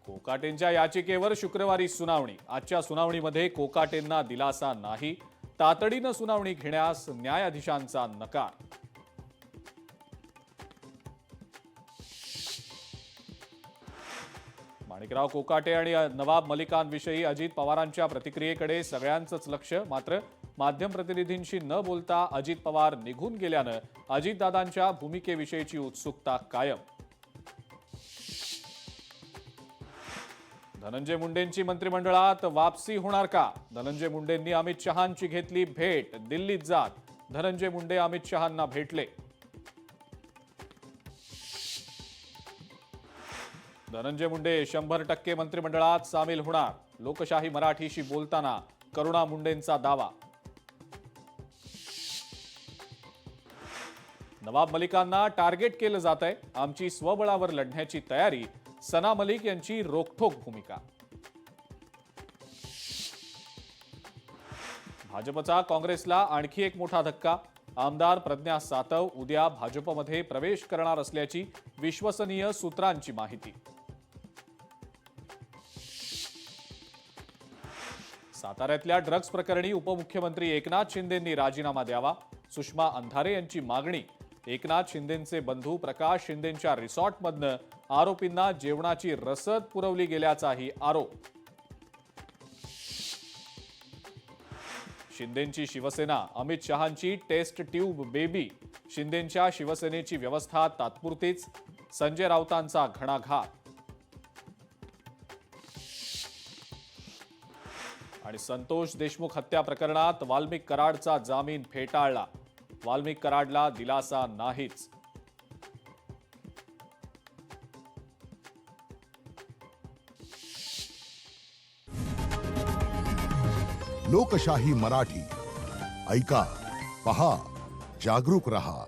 कोकाटेंच्या याचिकेवर शुक्रवारी सुनावणी। आजच्या सुनावणीमध्ये कोकाटेंना दिलासा नाही, तातडीनं सुनावणी घेण्यास न्यायाधीशांचा नकार। माणिकराव कोकाटे आणि नवाब मलिकांविषयी अजित पवारांच्या प्रतिक्रियेकडे सगळ्यांचंच लक्ष। मात्र माध्यम प्रतिनिधींशी न बोलता अजित पवार निघून गेल्यानं अजितदादांच्या भूमिकेविषयीची उत्सुकता कायम। धनंजय मुंडेंची मंत्रिमंडळात वापसी होणार का? धनंजय मुंडेंनी अमित शहांची घेतली भेट। दिल्लीत जात धनंजय मुंडे अमित शहांना भेटले। धनंजय मुंडे 100% मंत्रिमंडळात सामील होणार। लोकशाही मराठीशी बोलताना करुणा मुंडेंचा दावा। नवाब मलिकांना टार्गेट केलं जातंय, आमची स्वबळावर लढण्याची तयारी। सना मलिक यांची रोखठोक भूमिका। भाजपचा काँग्रेसला आणखी एक मोठा धक्का। आमदार प्रज्ञा सातव उद्या भाजपमध्ये प्रवेश करणार असल्याची विश्वसनीय सूत्रांची माहिती। साताऱ्यातल्या ड्रग्ज प्रकरणी उपमुख्यमंत्री एकनाथ शिंदेंनी राजीनामा द्यावा। सुषमा अंधारे यांची मागणी। एकनाथ शिंदेंचे बंधू प्रकाश शिंदेंच्या रिसॉर्टमधनं आरोपींना जेवणाची रसद पुरवली गेल्याचाही आरोप। शिंदेंची शिवसेना अमित शहांची टेस्ट ट्यूब बेबी। शिंदेंच्या शिवसेनेची व्यवस्था तात्पुरतीच। संजय राऊतांचा घणाघात। आणि संतोष देशमुख हत्या प्रकरणात वाल्मिक कराडचा जामीन फेटाळला। वाल्मिक कराडला दिलासा नाहीच। लोकशाही मराठी ऐका, पहा, जागरूक रहा।